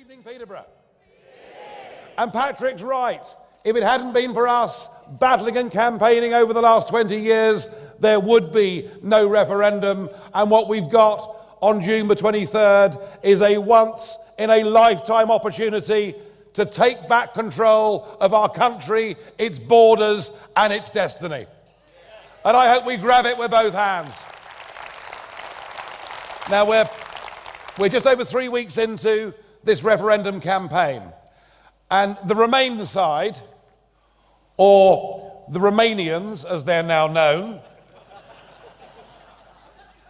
evening, Peterborough. And Patrick's right. If it hadn't been for us battling and campaigning over the last 20 years, there would be no referendum. And what we've got on June the 23rd is a once-in-a-lifetime opportunity to take back control of our country, its borders, and its destiny. And I hope we grab it with both hands. Now, we're just over 3 weeks into this referendum campaign. And the Remain side, or the Romanians, as they're now known,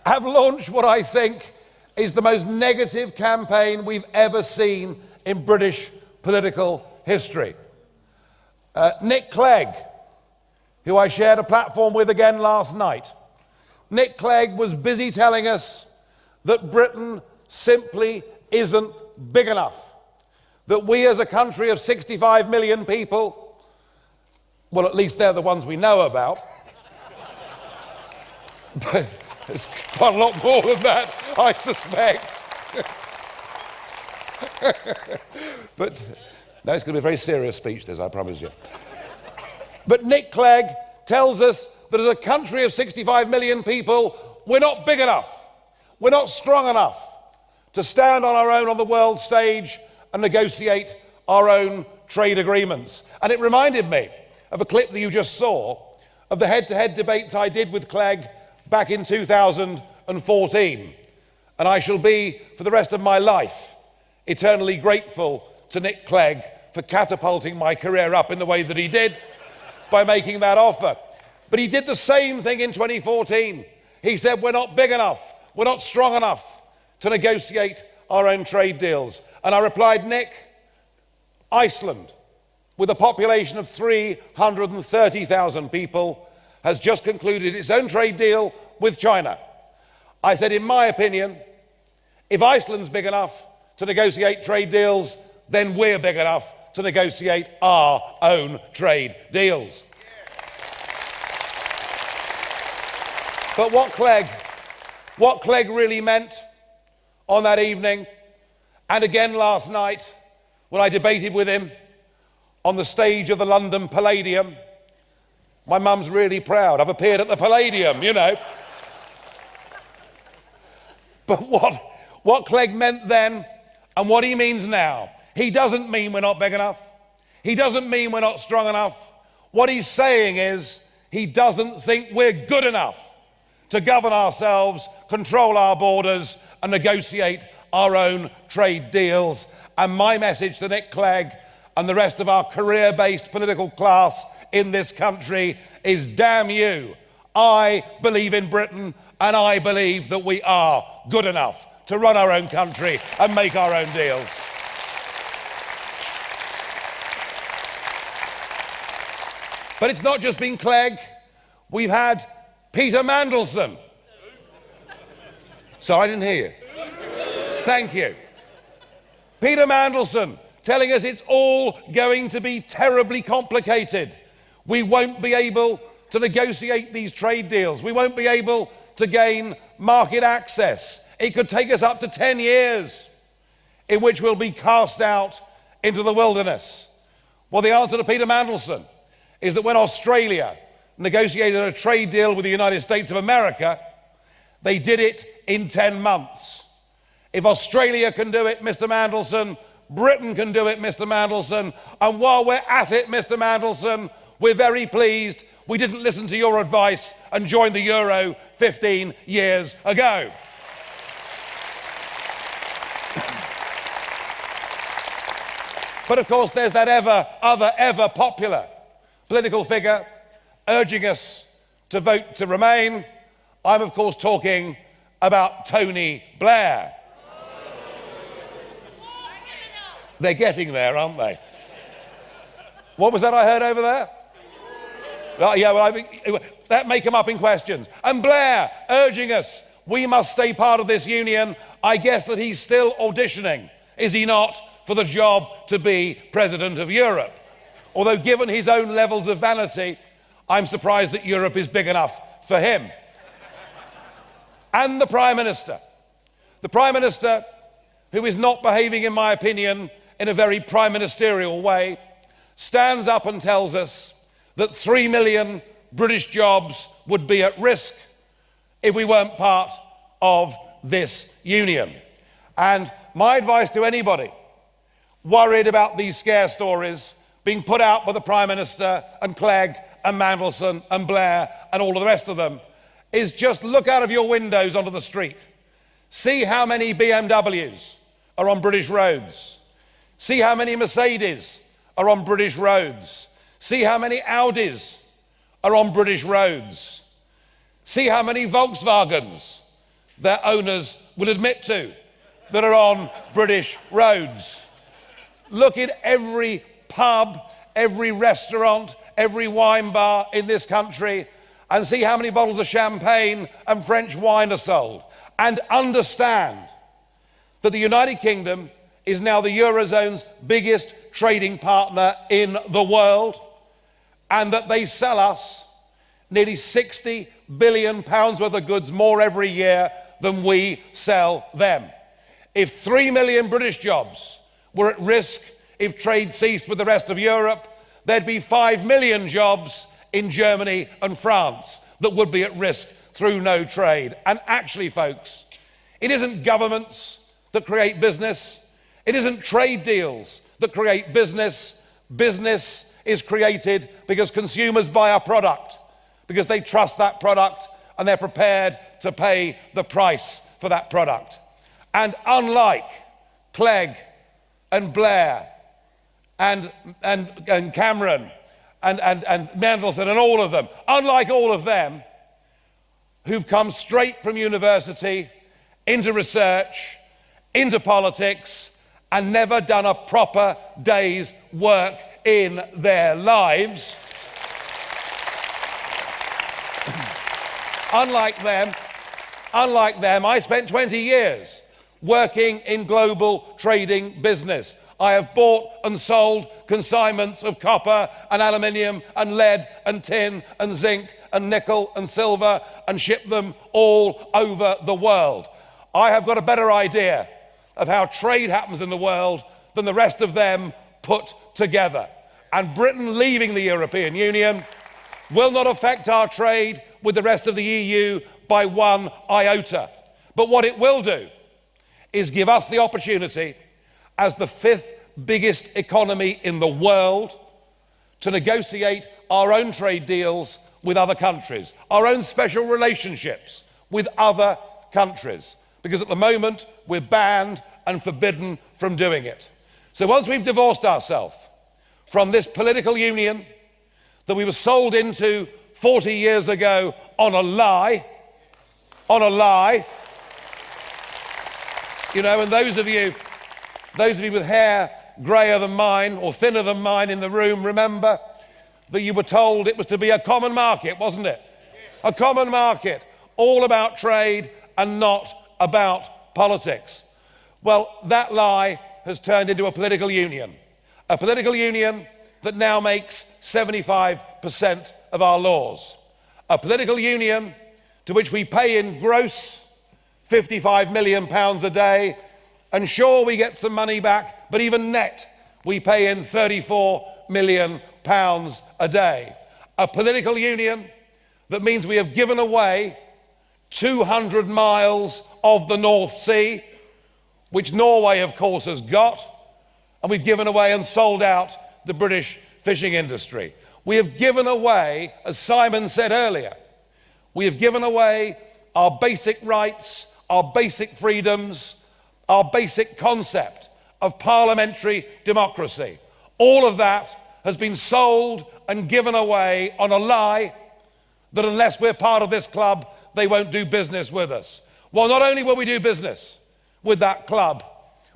have launched what I think is the most negative campaign we've ever seen in British political history. Nick Clegg, who I shared a platform with again last night. Nick Clegg was busy telling us that Britain simply isn't big enough. That we as a country of 65 million people, well, at least they're the ones we know about, but there's quite a lot more than that, I suspect. But no, it's going to be a very serious speech, this, I promise you. But Nick Clegg tells us that as a country of 65 million people, we're not big enough. We're not strong enough to stand on our own on the world stage and negotiate our own trade agreements. And it reminded me of a clip that you just saw of the head-to-head debates I did with Clegg back in 2014. And I shall be, for the rest of my life, eternally grateful to Nick Clegg for catapulting my career up in the way that he did by making that offer. But he did the same thing in 2014. He said, we're not big enough, we're not strong enough to negotiate our own trade deals. And I replied, Nick, Iceland, with a population of 330,000 people, has just concluded its own trade deal with China. I said, in my opinion, if Iceland's big enough to negotiate trade deals, then we're big enough to negotiate our own trade deals. But what Clegg really meant on that evening, and again last night when I debated with him on the stage of the London Palladium. My mum's really proud. I've appeared at the Palladium, you know. But what Clegg meant then and what he means now, he doesn't mean we're not big enough. He doesn't mean we're not strong enough. What he's saying is he doesn't think we're good enough to govern ourselves, control our borders, and negotiate our own trade deals. And my message to Nick Clegg and the rest of our career-based political class in this country is, damn you, I believe in Britain, and I believe that we are good enough to run our own country and make our own deals. But it's not just been Clegg. We've had Peter Mandelson. Sorry, I didn't hear you. Thank you. Peter Mandelson telling us it's all going to be terribly complicated. We won't be able to negotiate these trade deals. We won't be able to gain market access. It could take us up to 10 years in which we'll be cast out into the wilderness. Well, the answer to Peter Mandelson is that when Australia negotiated a trade deal with the United States of America, they did it in 10 months. If Australia can do it, Mr. Mandelson, Britain can do it, Mr. Mandelson. And while we're at it, Mr. Mandelson, we're very pleased we didn't listen to your advice and join the Euro 15 years ago. But of course, there's that ever popular political figure urging us to vote to remain. I'm, of course, talking about Tony Blair. They're getting there, aren't they? What was that I heard over there? Yeah, well, I think that may come up in questions. And Blair urging us, we must stay part of this union. I guess that he's still auditioning, is he not, for the job to be President of Europe. Although given his own levels of vanity, I'm surprised that Europe is big enough for him. And the Prime Minister who is not behaving, in my opinion, in a very prime ministerial way, stands up and tells us that 3 million British jobs would be at risk if we weren't part of this union. And my advice to anybody worried about these scare stories being put out by the Prime Minister and Clegg and Mandelson and Blair and all of the rest of them is just look out of your windows onto the street. See how many BMWs are on British roads. See how many Mercedes are on British roads. See how many Audis are on British roads. See how many Volkswagens their owners will admit to that are on British roads. Look at every pub, every restaurant, every wine bar in this country and see how many bottles of champagne and French wine are sold. And understand that the United Kingdom is now the Eurozone's biggest trading partner in the world, and that they sell us nearly £60 billion worth of goods more every year than we sell them. If 3 million British jobs were at risk if trade ceased with the rest of Europe, there'd be 5 million jobs in Germany and France that would be at risk through no trade. And actually, folks, it isn't governments that create business. It isn't trade deals that create business. Business is created because consumers buy a product, because they trust that product and they're prepared to pay the price for that product. And unlike Clegg and Blair and Cameron and Mandelson and all of them, unlike all of them who've come straight from university into research, into politics, and never done a proper day's work in their lives, unlike them, I spent 20 years working in global trading business. I have bought and sold consignments of copper and aluminium and lead and tin and zinc and nickel and silver and shipped them all over the world. I have got a better idea of how trade happens in the world than the rest of them put together. And Britain leaving the European Union will not affect our trade with the rest of the EU by one iota. But what it will do is give us the opportunity, as the 5th biggest economy in the world, to negotiate our own trade deals with other countries, our own special relationships with other countries, because at the moment we're banned and forbidden from doing it. So once we've divorced ourselves from this political union that we were sold into 40 years ago on a lie, you know, and those of you with hair greyer than mine or thinner than mine in the room, remember that you were told it was to be a common market, wasn't it? A common market, all about trade and not about politics. Well, that lie has turned into a political union that now makes 75% of our laws. A political union to which we pay in gross £55 million a day, and sure, we get some money back, but even net, we pay in £34 million a day. A political union that means we have given away 200 miles of the North Sea, which Norway, of course, has got, and we've given away and sold out the British fishing industry. We have given away, as Simon said earlier, we have given away our basic rights, our basic freedoms, our basic concept of parliamentary democracy. All of that has been sold and given away on a lie that unless we're part of this club, they won't do business with us. Well, not only will we do business with that club,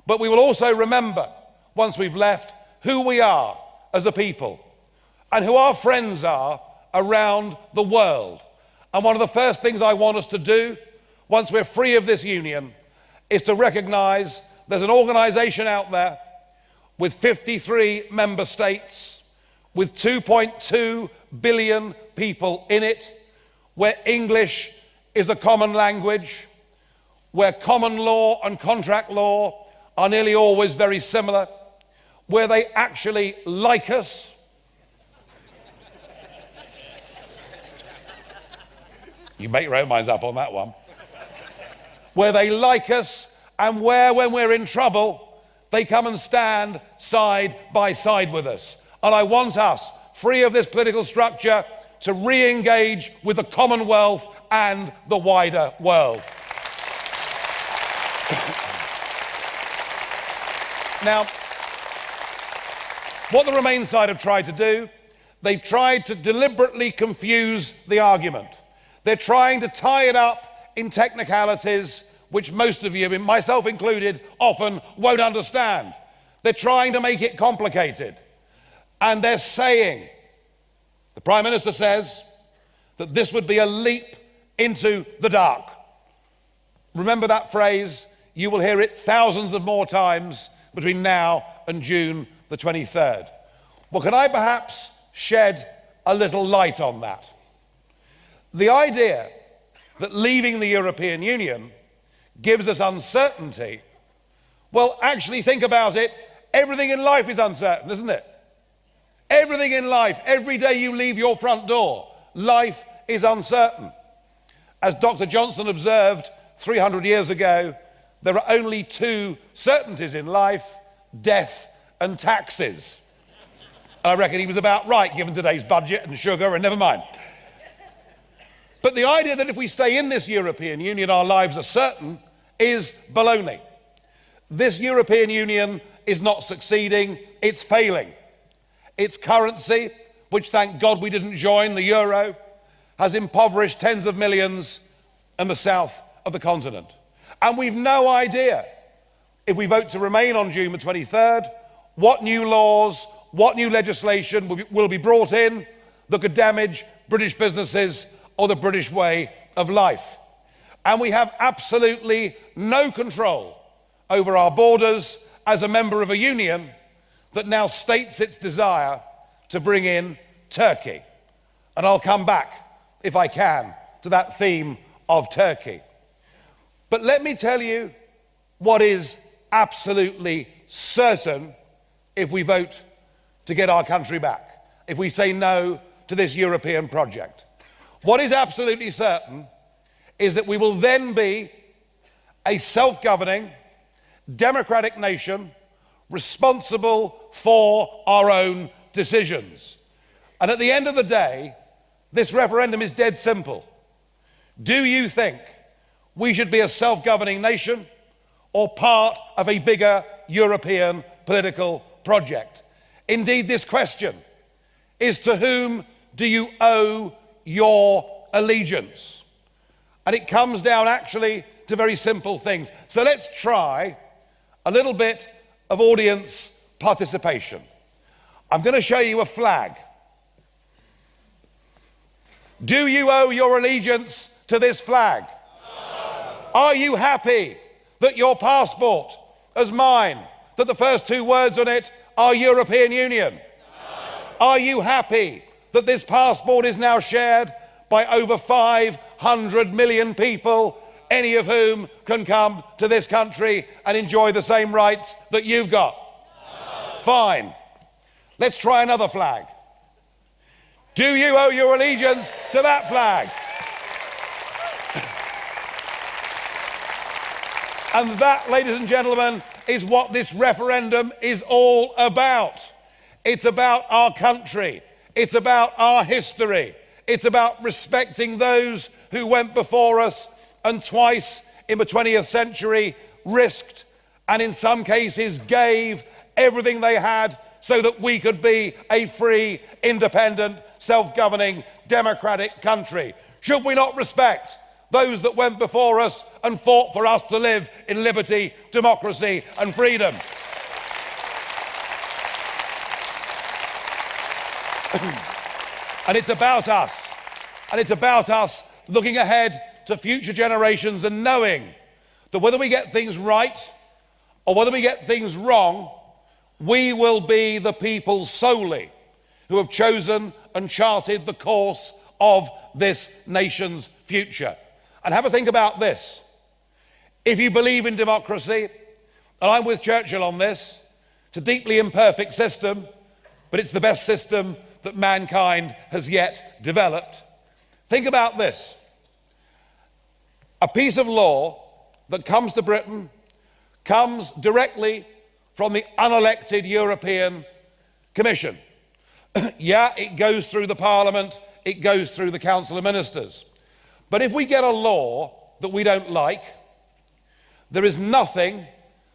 but we will also remember, once we've left, who we are as a people and who our friends are around the world. And one of the first things I want us to do, once we're free of this union, is to recognize there's an organization out there with 53 member states, with 2.2 billion people in it, where English is a common language, where common law and contract law are nearly always very similar, where they actually like us. You make your own minds up on that one. Where they like us, and where, when we're in trouble, they come and stand side by side with us. And I want us, free of this political structure, to re-engage with the Commonwealth and the wider world. Now, what the Remain side have tried to do, they've tried to deliberately confuse the argument. They're trying to tie it up in technicalities which most of you, myself included, often won't understand. They're trying to make it complicated. And they're saying, the Prime Minister says, that this would be a leap into the dark. Remember that phrase? You will hear it thousands of more times between now and June the 23rd. Well, can I perhaps shed a little light on that? The idea that leaving the European Union gives us uncertainty, well, actually think about it, everything in life is uncertain, isn't it? Everything in life, every day you leave your front door, life is uncertain. As Dr. Johnson observed 300 years ago, there are only two certainties in life, death and taxes. I reckon he was about right, given today's budget and sugar, and never mind. But the idea that if we stay in this European Union, our lives are certain, is baloney. This European Union is not succeeding, it's failing. Its currency, which thank God we didn't join, the euro, has impoverished tens of millions in the south of the continent. And we've no idea, if we vote to remain on June the 23rd, what new laws, what new legislation will be brought in that could damage British businesses or the British way of life. And we have absolutely no control over our borders as a member of a union that now states its desire to bring in Turkey. And I'll come back, if I can, to that theme of Turkey. But let me tell you what is absolutely certain if we vote to get our country back, if we say no to this European project. What is absolutely certain is that we will then be a self-governing, democratic nation responsible for our own decisions. And at the end of the day, this referendum is dead simple. Do you think we should be a self-governing nation or part of a bigger European political project? Indeed, this question is, to whom do you owe your allegiance? And it comes down actually to very simple things. So let's try a little bit of audience participation. I'm going to show you a flag. Do you owe your allegiance to this flag? No. Are you happy that your passport, as mine, that the first two words on it are European Union? No. Are you happy that this passport is now shared by over 500 million people, any of whom can come to this country and enjoy the same rights that you've got? No. Fine. Let's try another flag. Do you owe your allegiance to that flag? And that, ladies and gentlemen, is what this referendum is all about. It's about our country. It's about our history. It's about respecting those who went before us and twice in the 20th century risked and in some cases gave everything they had so that we could be a free, independent, self-governing, democratic country. Should we not respect those that went before us and fought for us to live in liberty, democracy and freedom? And it's about us. And it's about us looking ahead to future generations and knowing that whether we get things right or whether we get things wrong, we will be the people solely who have chosen and charted the course of this nation's future. And have a think about this. If you believe in democracy, and I'm with Churchill on this, it's a deeply imperfect system, but it's the best system that mankind has yet developed. Think about this. A piece of law that comes to Britain comes directly from the unelected European Commission. Yeah, it goes through the Parliament, it goes through the Council of Ministers. But if we get a law that we don't like, there is nothing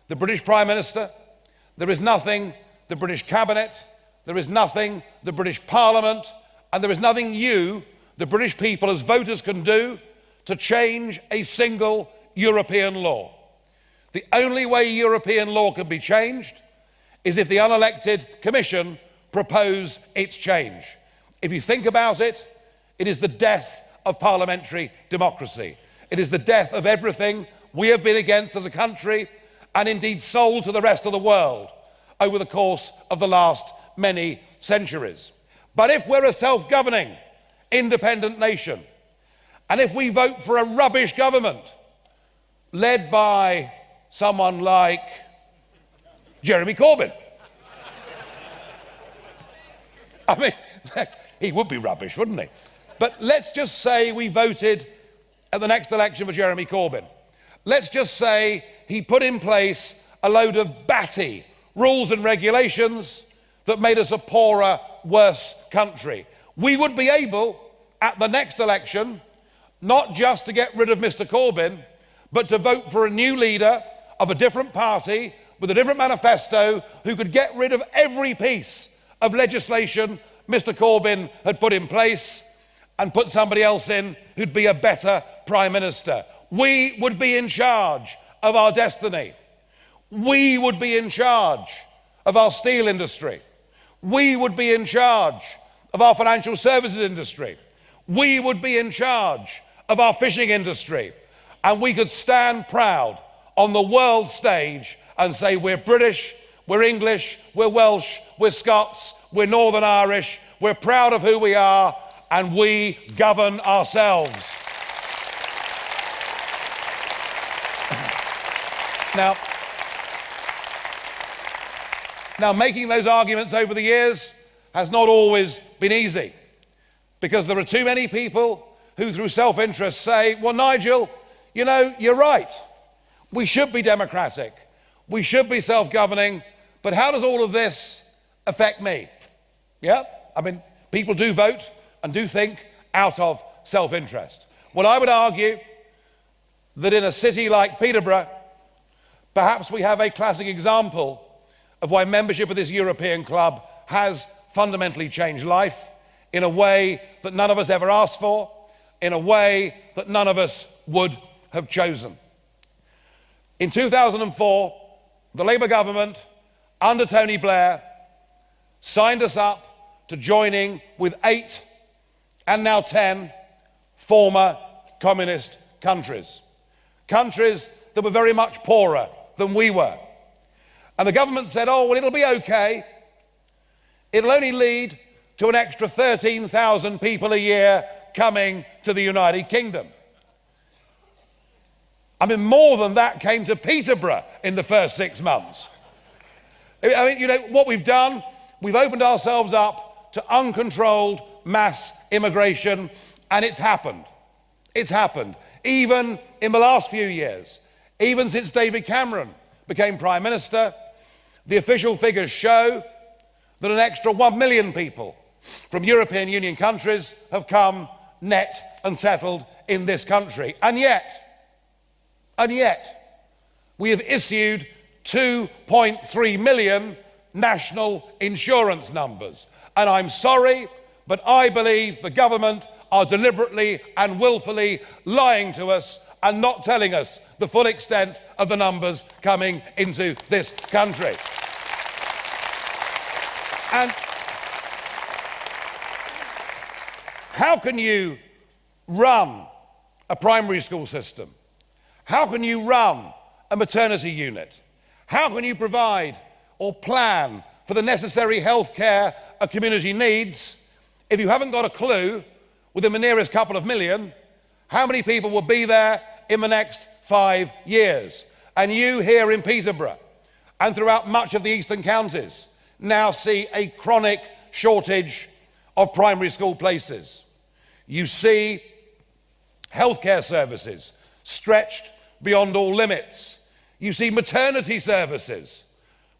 the British Prime Minister, there is nothing the British Cabinet, there is nothing the British Parliament, and there is nothing you, the British people, as voters can do to change a single European law. The only way European law can be changed is if the unelected Commission propose its change. If you think about it, it is the death of parliamentary democracy. It is the death of everything we have been against as a country, and indeed sold to the rest of the world over the course of the last many centuries. But if we're a self-governing, independent nation, and if we vote for a rubbish government led by someone like Jeremy Corbyn, I mean, he would be rubbish, wouldn't he? But let's just say we voted at the next election for Jeremy Corbyn. Let's just say he put in place a load of batty rules and regulations that made us a poorer, worse country. We would be able, at the next election, not just to get rid of Mr. Corbyn, but to vote for a new leader of a different party with a different manifesto who could get rid of every piece of legislation Mr. Corbyn had put in place and put somebody else in who'd be a better Prime Minister. We would be in charge of our destiny. We would be in charge of our steel industry. We would be in charge of our financial services industry. We would be in charge of our fishing industry. And we could stand proud on the world stage and say we're British, we're English, we're Welsh, we're Scots, we're Northern Irish, we're proud of who we are, and we govern ourselves. Now, making those arguments over the years has not always been easy, because there are too many people who, through self-interest, say, well, Nigel, you know, you're right. We should be democratic. We should be self-governing. But how does all of this affect me? Yeah? I mean, people do vote and do think out of self-interest. Well, I would argue that in a city like Peterborough, perhaps we have a classic example of why membership of this European club has fundamentally changed life in a way that none of us ever asked for, in a way that none of us would have chosen. In 2004, the Labour government, under Tony Blair, signed us up to joining with 8 and now 10 former communist countries. Countries that were very much poorer than we were. And the government said, oh, well, it'll be okay. It'll only lead to an extra 13,000 people a year coming to the United Kingdom. I mean, more than that came to Peterborough in the first 6 months. I mean, you know, what we've done, we've opened ourselves up to uncontrolled mass immigration, and it's happened. It's happened. Even in the last few years, even since David Cameron became Prime Minister, the official figures show that an extra 1 million people from European Union countries have come net and settled in this country. And yet, we have issued 2.3 million national insurance numbers. And I'm sorry, but I believe the government are deliberately and willfully lying to us and not telling us the full extent of the numbers coming into this country. And how can you run a primary school system? How can you run a maternity unit? How can you provide or plan for the necessary health care a community needs if you haven't got a clue, within the nearest couple of million, how many people will be there in the next 5 years? And you here in Peterborough, and throughout much of the eastern counties now see a chronic shortage of primary school places. You see healthcare services stretched beyond all limits. You see maternity services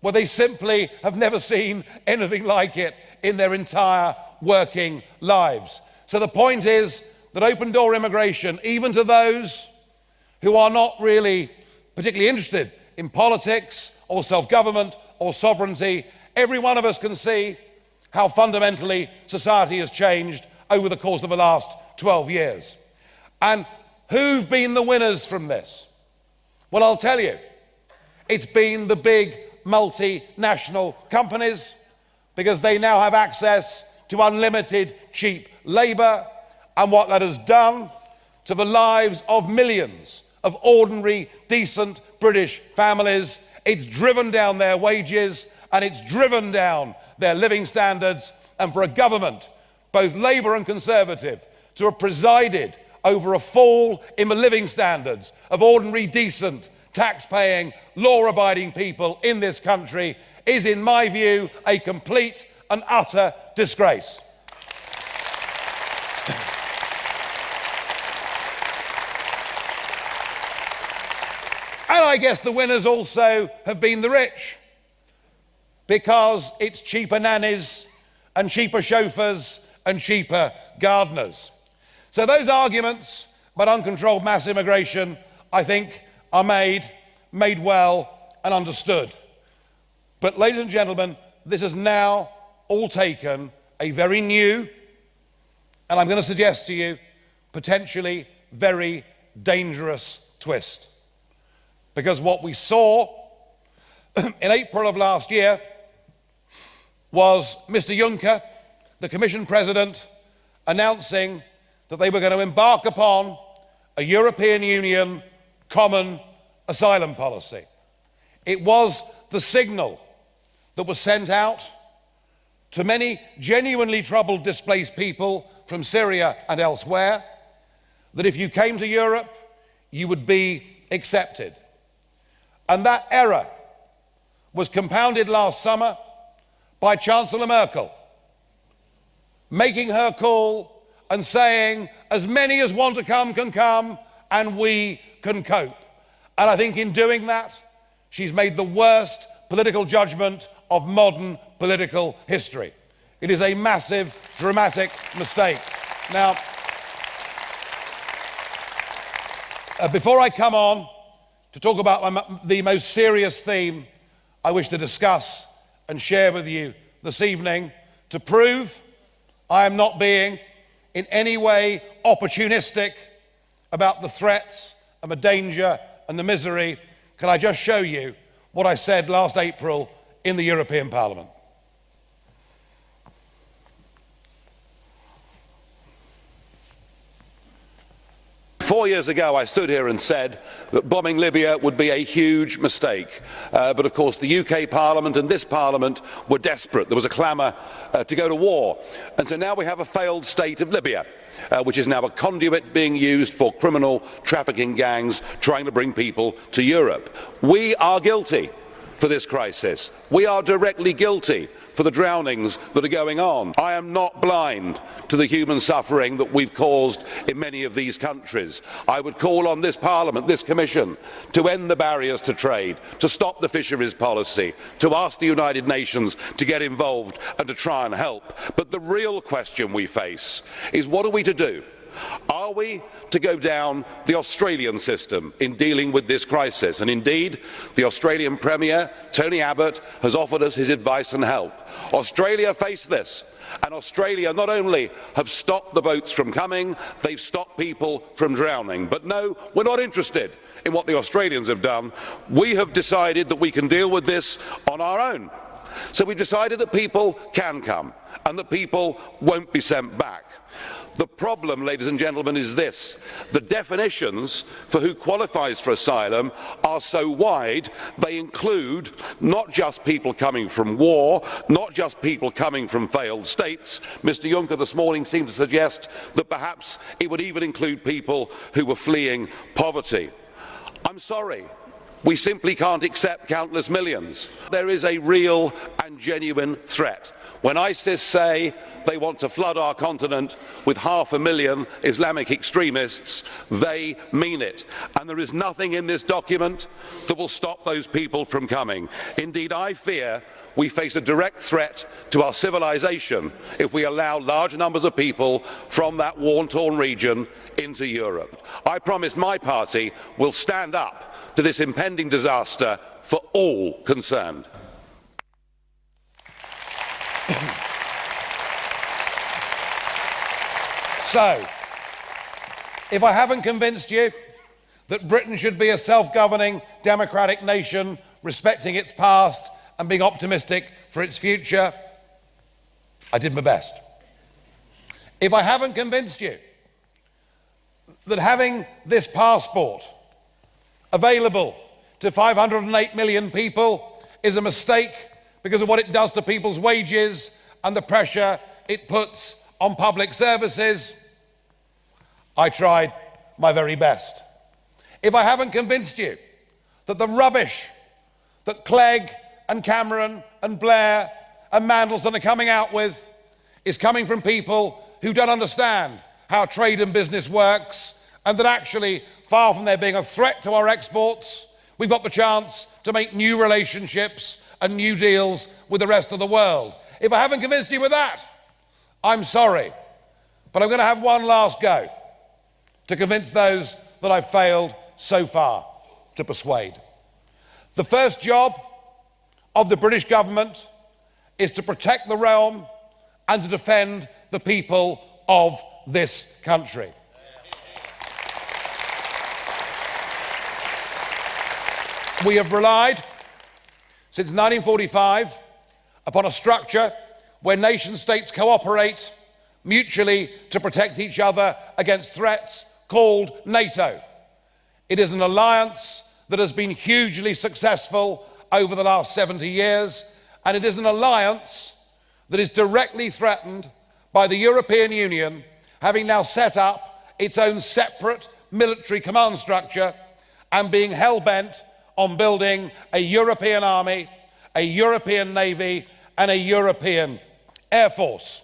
where they simply have never seen anything like it in their entire working lives. So the point is that open door immigration, even to those who are not really particularly interested in politics or self-government or sovereignty, every one of us can see how fundamentally society has changed over the course of the last 12 years. And who've been the winners from this? Well, I'll tell you, it's been the big multinational companies, because they now have access to unlimited cheap labour, and what that has done to the lives of millions of ordinary, decent British families, it's driven down their wages and it's driven down their living standards. And for a government, both Labour and Conservative, to have presided over a fall in the living standards of ordinary, decent, tax-paying, law-abiding people in this country is, in my view, a complete and utter disgrace. And I guess the winners also have been the rich, because it's cheaper nannies and cheaper chauffeurs and cheaper gardeners. So those arguments about uncontrolled mass immigration, I think, are made well and understood. But ladies and gentlemen, this has now all taken a very new, and I'm going to suggest to you, potentially very dangerous twist. Because what we saw in April of last year was Mr. Juncker, the Commission President, announcing that they were going to embark upon a European Union common asylum policy. It was the signal that was sent out to many genuinely troubled displaced people from Syria and elsewhere, that if you came to Europe, you would be accepted. And that error was compounded last summer by Chancellor Merkel, making her call and saying, as many as want to come can come, and we can cope. And I think in doing that, she's made the worst political judgment of modern political history. It is a massive, dramatic mistake. Now, before I come on to talk about the most serious theme I wish to discuss and share with you this evening, to prove I am not being in any way opportunistic about the threats and the danger and the misery, can I just show you what I said last April in the European Parliament? Four years ago, I stood here and said that bombing Libya would be a huge mistake. But of course, the UK Parliament and this Parliament were desperate. There was a clamour to go to war. And so now we have a failed state of Libya, which is now a conduit being used for criminal trafficking gangs trying to bring people to Europe. We are guilty for this crisis. We are directly guilty for the drownings that are going on. I am not blind to the human suffering that we've caused in many of these countries. I would call on this Parliament, this Commission, to end the barriers to trade, to stop the fisheries policy, to ask the United Nations to get involved and to try and help. But the real question we face is, what are we to do? Are we to go down the Australian system in dealing with this crisis? And indeed, the Australian Premier, Tony Abbott, has offered us his advice and help. Australia faced this, and Australia not only have stopped the boats from coming, they've stopped people from drowning. But no, we're not interested in what the Australians have done. We have decided that we can deal with this on our own. So we've decided that people can come and that people won't be sent back. The problem, ladies and gentlemen, is this. The definitions for who qualifies for asylum are so wide, they include not just people coming from war, not just people coming from failed states. Mr. Juncker this morning seemed to suggest that perhaps it would even include people who were fleeing poverty. I'm sorry, We simply can't accept countless millions. There is a real and genuine threat. When ISIS say they want to flood our continent with 500,000 Islamic extremists, they mean it. And there is nothing in this document that will stop those people from coming. Indeed, I fear we face a direct threat to our civilization if we allow large numbers of people from that war-torn region into Europe. I promise my party will stand up to this impending disaster for all concerned. So, if I haven't convinced you that Britain should be a self-governing democratic nation, respecting its past and being optimistic for its future, I did my best. If I haven't convinced you that having this passport available to 508 million people is a mistake because of what it does to people's wages and the pressure it puts on public services, I tried my very best. If I haven't convinced you that the rubbish that Clegg and Cameron and Blair and Mandelson are coming out with is coming from people who don't understand how trade and business works, and that actually, far from there being a threat to our exports, we've got the chance to make new relationships and new deals with the rest of the world. If I haven't convinced you with that, I'm sorry, but I'm going to have one last go to convince those that I've failed so far to persuade. The first job of the British government is to protect the realm and to defend the people of this country. We have relied since 1945 upon a structure where nation states cooperate mutually to protect each other against threats called NATO. It is an alliance that has been hugely successful over the last 70 years, and it is an alliance that is directly threatened by the European Union having now set up its own separate military command structure and being hell-bent on building a European army, a European navy, and a European air force.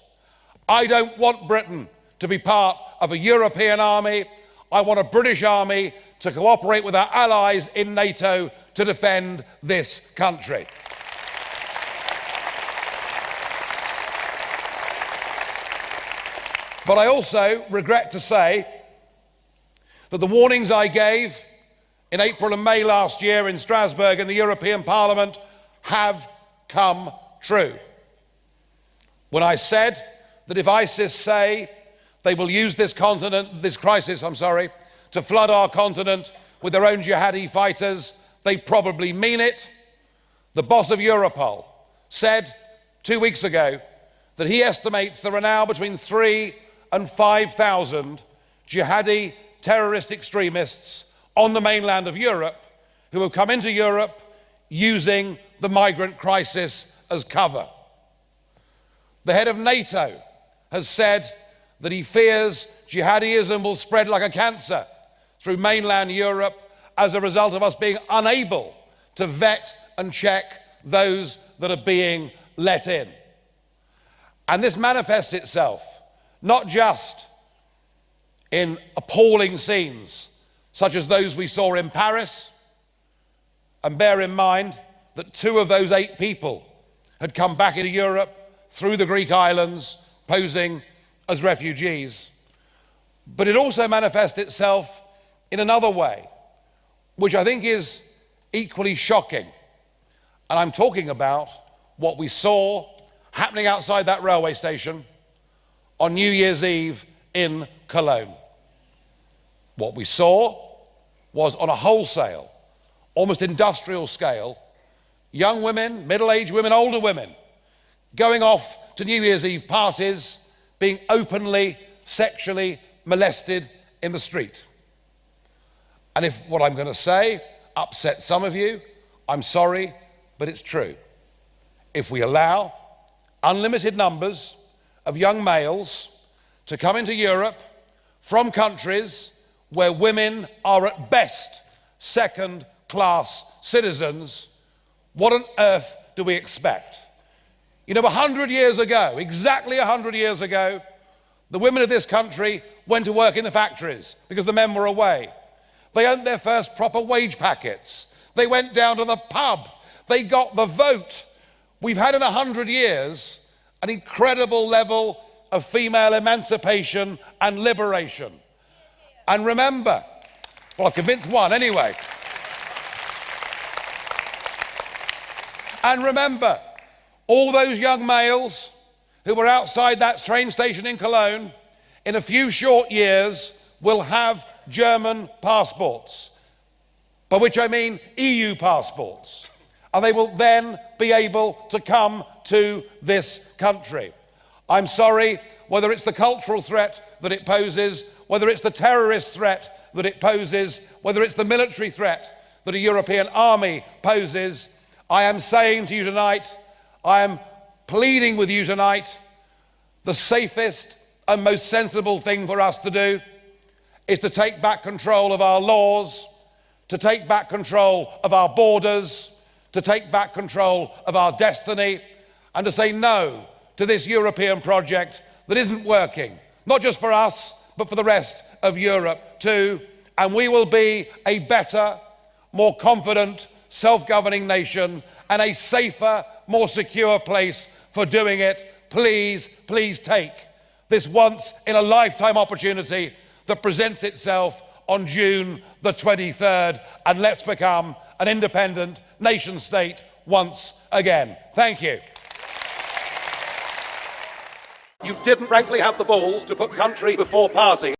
I don't want Britain to be part of a European army. I want a British army to cooperate with our allies in NATO to defend this country. But I also regret to say that the warnings I gave in April and May last year in Strasbourg in the European Parliament have come true. When I said that if ISIS say they will use this crisis, to flood our continent with their own jihadi fighters, they probably mean it. The boss of Europol said 2 weeks ago that he estimates there are now between 3,000 and 5,000 jihadi terrorist extremists on the mainland of Europe who have come into Europe using the migrant crisis as cover. The head of NATO has said that he fears jihadism will spread like a cancer through mainland Europe as a result of us being unable to vet and check those that are being let in. And this manifests itself not just in appalling scenes such as those we saw in Paris, and bear in mind that 2 of those 8 people had come back into Europe through the Greek islands posing as refugees. But it also manifests itself in another way, which I think is equally shocking. And I'm talking about what we saw happening outside that railway station on New Year's Eve in Cologne. What we saw was on a wholesale, almost industrial scale, young women, middle-aged women, older women, going off to New Year's Eve parties, being openly sexually molested in the street. And if what I'm going to say upsets some of you, I'm sorry, but it's true. If we allow unlimited numbers of young males to come into Europe from countries where women are at best second class citizens, what on earth do we expect? You know, 100 years ago, exactly 100 years ago, the women of this country went to work in the factories because the men were away. They earned their first proper wage packets. They went down to the pub. They got the vote. We've had in 100 years an incredible level of female emancipation and liberation. And remember, well, I've convinced one anyway. And remember, all those young males who were outside that train station in Cologne, in a few short years, will have German passports, by which I mean EU passports. And they will then be able to come to this country. I'm sorry, whether it's the cultural threat that it poses, whether it's the terrorist threat that it poses, whether it's the military threat that a European army poses, I am saying to you tonight, I am pleading with you tonight, the safest and most sensible thing for us to do is to take back control of our laws, to take back control of our borders, to take back control of our destiny, and to say no to this European project that isn't working, not just for us, but for the rest of Europe too. And we will be a better, more confident, self-governing nation and a safer, more secure place for doing it. Please, please take this once-in-a-lifetime opportunity that presents itself on June the 23rd, and let's become an independent nation state once again. Thank you. You didn't frankly have the balls to put country before party.